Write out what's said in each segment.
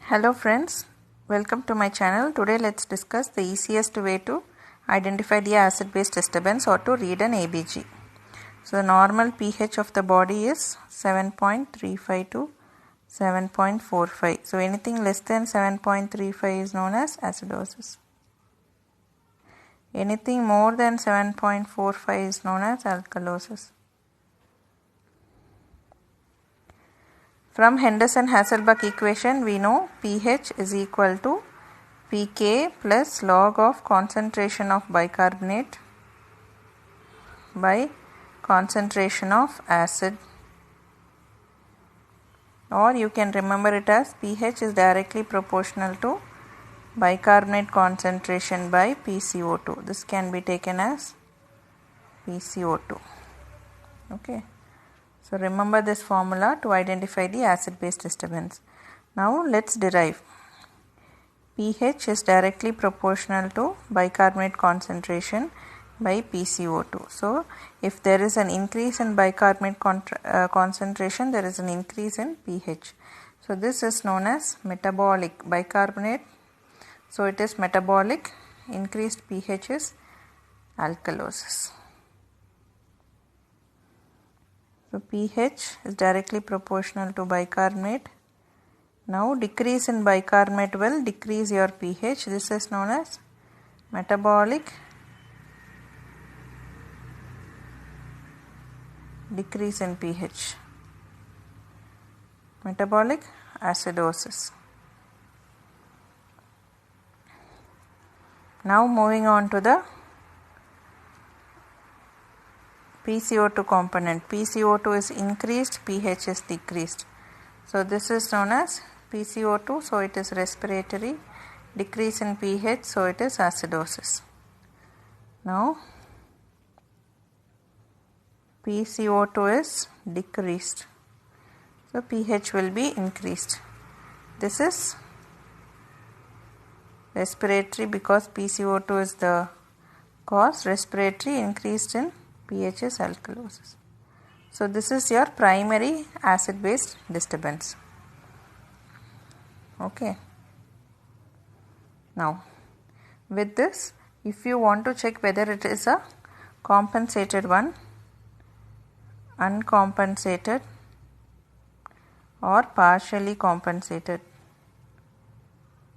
Hello friends, welcome to my channel. Today let's discuss the easiest way to identify the acid-base disturbance or to read an ABG. So the normal pH of the body is 7.35 to 7.45. So anything less than 7.35 is known as acidosis. Anything more than 7.45 is known as alkalosis. From Henderson-Hasselbalch equation, we know pH is equal to pK plus log of concentration of bicarbonate by concentration of acid, or you can remember it as pH is directly proportional to bicarbonate concentration by PCO2. This can be taken as PCO2. Okay. So remember this formula to identify the acid-base disturbance. Now let's derive. pH is directly proportional to bicarbonate concentration by PCO2. So if there is an increase in bicarbonate concentration, there is an increase in pH. So this is known as metabolic bicarbonate. So it is metabolic. Increased pH is alkalosis. So pH is directly proportional to bicarbonate. Now decrease in bicarbonate will decrease your pH. This is known as metabolic decrease in pH. Metabolic acidosis. Now moving on to the PCO2 component. PCO2 is increased, pH is decreased. So this is known as PCO2, so it is respiratory. Decrease in pH, so it is acidosis. Now PCO2 is decreased, so pH will be increased. This is respiratory because PCO2 is the cause. Respiratory, increased in pH is alkalosis. So this is your primary acid-base disturbance. Okay. Now with this, if you want to check whether it is a compensated one, uncompensated, or partially compensated,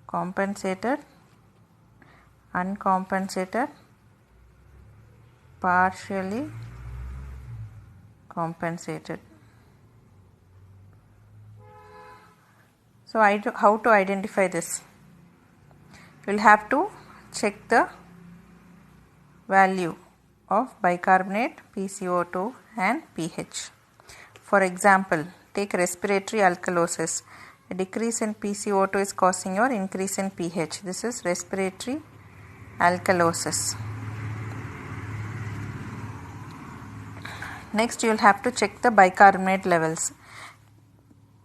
compensated, uncompensated, partially compensated. So how to identify this? You will have to check the value of bicarbonate, PCO2 and pH. For example, take respiratory alkalosis. A decrease in PCO2 is causing your increase in pH. This is respiratory alkalosis. Next, you will have to check the bicarbonate levels.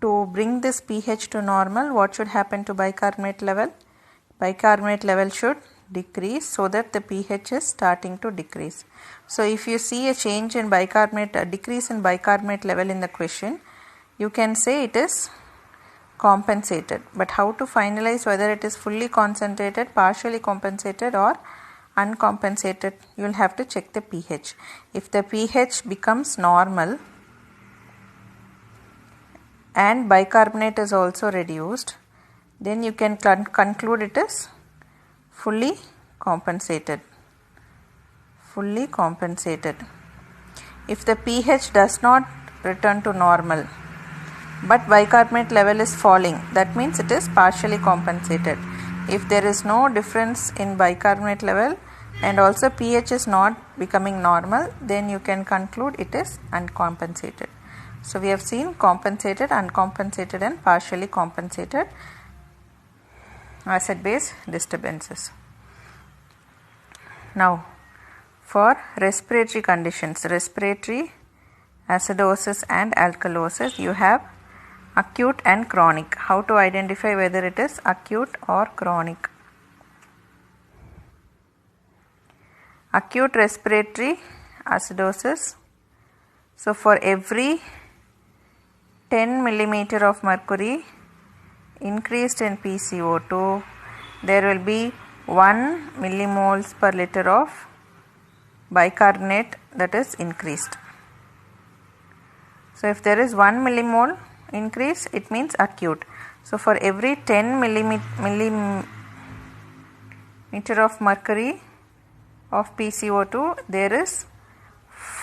To bring this pH to normal, what should happen to bicarbonate level? Bicarbonate level should decrease so that the pH is starting to decrease. So if you see a change in bicarbonate, a decrease in bicarbonate level in the question, you can say it is compensated. But how to finalize whether it is fully concentrated, partially compensated, or uncompensated? You will have to check the pH. If the pH becomes normal and bicarbonate is also reduced, then you can conclude it is fully compensated. Fully compensated. If the pH does not return to normal but bicarbonate level is falling, that means it is partially compensated. If there is no difference in bicarbonate level and also pH is not becoming normal, then you can conclude it is uncompensated. So we have seen compensated, uncompensated and partially compensated acid-base disturbances. Now for respiratory conditions, respiratory acidosis and alkalosis, you have acute and chronic. How to identify whether it is acute or chronic? Acute respiratory acidosis. So for every 10 millimeter of mercury increased in PCO2, there will be 1 millimoles per liter of bicarbonate that is increased. So if there is 1 millimole increase, it means acute. So for every 10 millimeter of mercury of PCO2, there is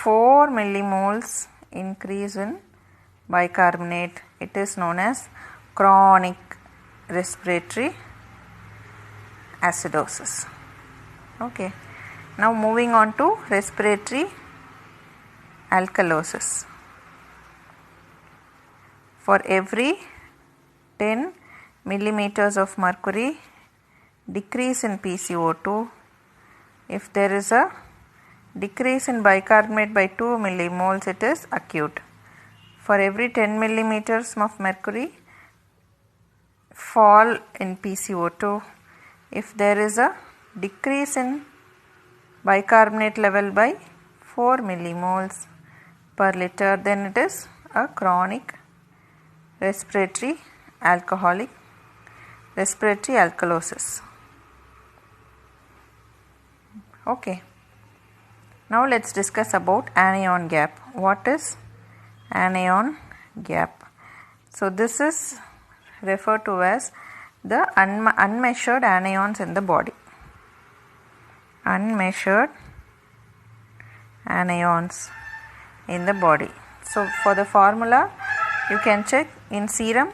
4 millimoles increase in bicarbonate. It is known as chronic respiratory acidosis. Okay. Now moving on to respiratory alkalosis. For every 10 millimeters of mercury decrease in PCO2, if there is a decrease in bicarbonate by 2 millimoles, it is acute. For every 10 millimeters of mercury fall in PCO2, if there is a decrease in bicarbonate level by 4 millimoles per liter, then it is a chronic respiratory alkalosis. Okay. Now let's discuss about anion gap. What is anion gap? So this is referred to as the unmeasured anions in the body. Unmeasured anions in the body. So for the formula, you can check in serum.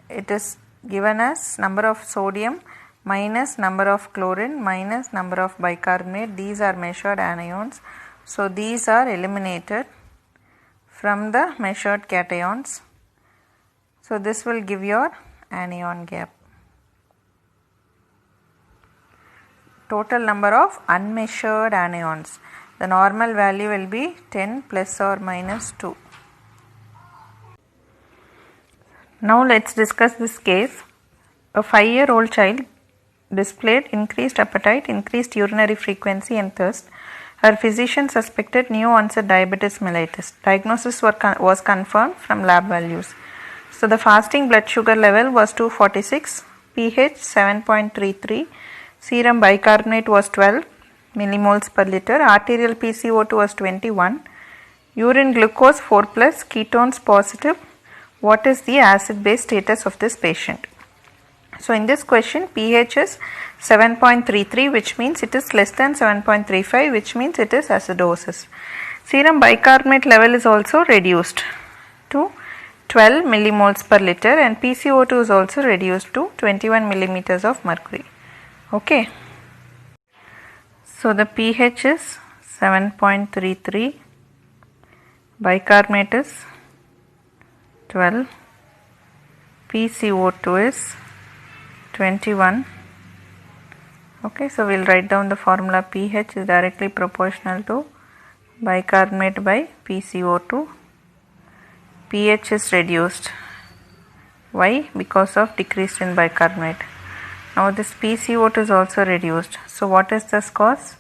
It is given as number of sodium minus number of chlorine minus number of bicarbonate. These are measured anions. So these are eliminated from the measured cations. So this will give your anion gap. Total number of unmeasured anions. The normal value will be 10 plus or minus 2. Now let's discuss this case. A 5-year-old child displayed increased appetite, increased urinary frequency and thirst. Her physician suspected new onset diabetes mellitus. Diagnosis was confirmed from lab values. So the fasting blood sugar level was 246, pH 7.33, serum bicarbonate was 12 millimoles per liter, arterial PCO2 was 21, urine glucose 4+, ketones positive. What is the acid base status of this patient? So in this question, pH is 7.33, which means it is less than 7.35, which means it is acidosis. Serum bicarbonate level is also reduced to 12 millimoles per liter and PCO2 is also reduced to 21 millimeters of mercury. Okay. So the pH is 7.33, bicarbonate is 12, PCO2 is 21. Okay, so we'll write down the formula. pH is directly proportional to bicarbonate by PCO2. pH is reduced. Why? Because of decrease in bicarbonate. Now this PCO2 is also reduced. So what is this cause?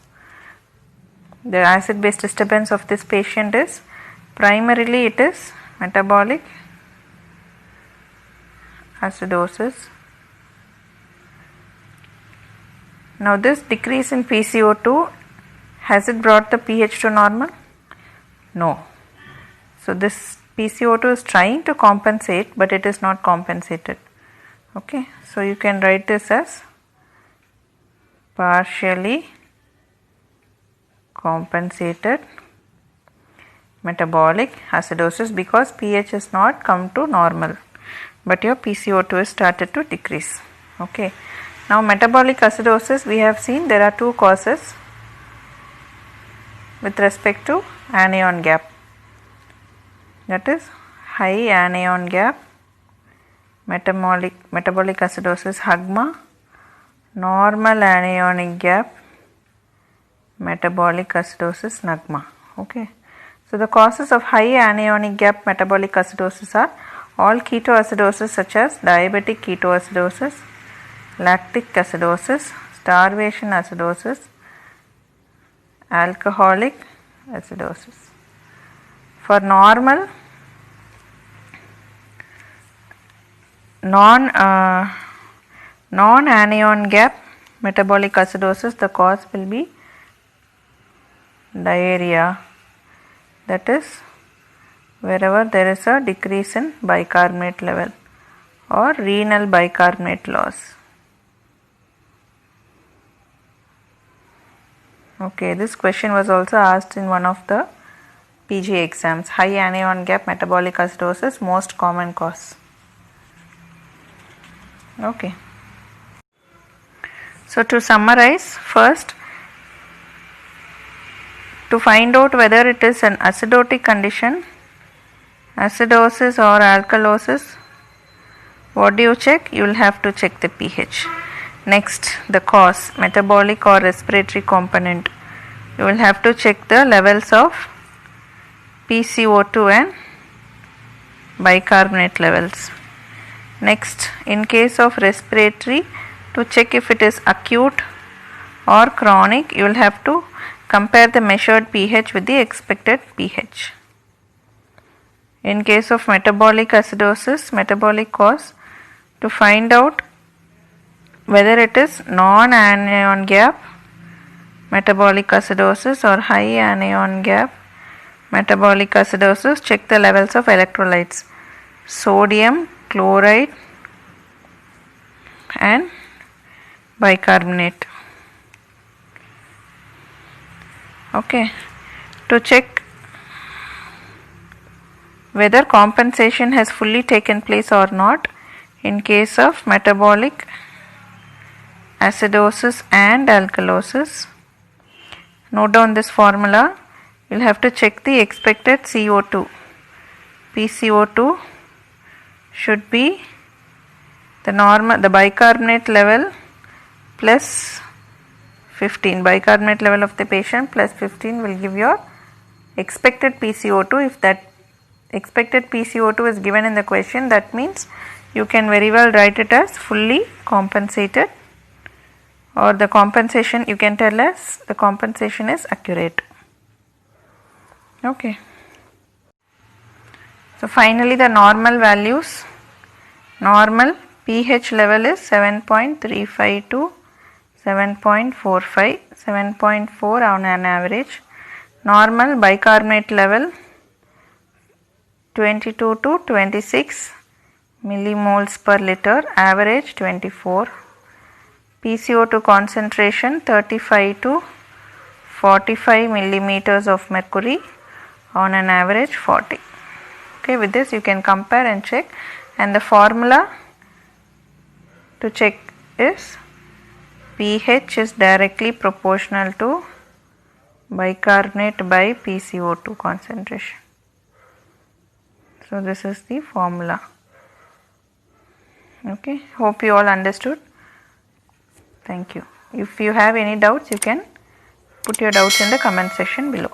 The acid base disturbance of this patient is primarily it is metabolic acidosis. Now this decrease in PCO2, has it brought the pH to normal? No. So this PCO2 is trying to compensate, but it is not compensated. Okay, so you can write this as partially compensated metabolic acidosis because pH has not come to normal, but your PCO2 has started to decrease. Okay. Now metabolic acidosis, we have seen there are two causes with respect to anion gap. That is high anion gap, metabolic acidosis HAGMA, normal anionic gap, metabolic acidosis NAGMA. Okay. So the causes of high anionic gap metabolic acidosis are all ketoacidosis such as diabetic ketoacidosis, lactic acidosis, starvation acidosis, alcoholic acidosis. For normal non-anion gap metabolic acidosis, the cause will be diarrhea, that is wherever there is a decrease in bicarbonate level or renal bicarbonate loss. Okay, this question was also asked in one of the PG exams. High anion gap metabolic acidosis, most common cause. Okay. So to summarize, first, to find out whether it is an acidotic condition, acidosis or alkalosis, what do you check? You will have to check the pH. Next, the cause, metabolic or respiratory component. You will have to check the levels of PCO2 and bicarbonate levels. Next, in case of respiratory, to check if it is acute or chronic, you will have to compare the measured pH with the expected pH. In case of metabolic acidosis, metabolic cause, to find out whether it is non-anion gap metabolic acidosis or high anion gap metabolic acidosis, check the levels of electrolytes, sodium, chloride and bicarbonate. Okay, to check whether compensation has fully taken place or not, in case of metabolic acidosis and alkalosis, note down this formula. You will have to check the expected CO2. PCO2 should be the bicarbonate level plus 15. Bicarbonate level of the patient plus 15 will give your expected PCO2. If that expected PCO2 is given in the question, that means you can very well write it as fully compensated, or the compensation, you can tell us the compensation is accurate. Okay. So finally the normal values. Normal pH level is 7.35 to 7.45, 7.4 on an average. Normal bicarbonate level 22 to 26 millimoles per liter, average 24. PCO2 concentration 35 to 45 millimeters of mercury, on an average 40. Okay, with this you can compare and check, and the formula to check is pH is directly proportional to bicarbonate by PCO2 concentration. So this is the formula. Okay, hope you all understood. Thank you. If you have any doubts, you can put your doubts in the comment section below.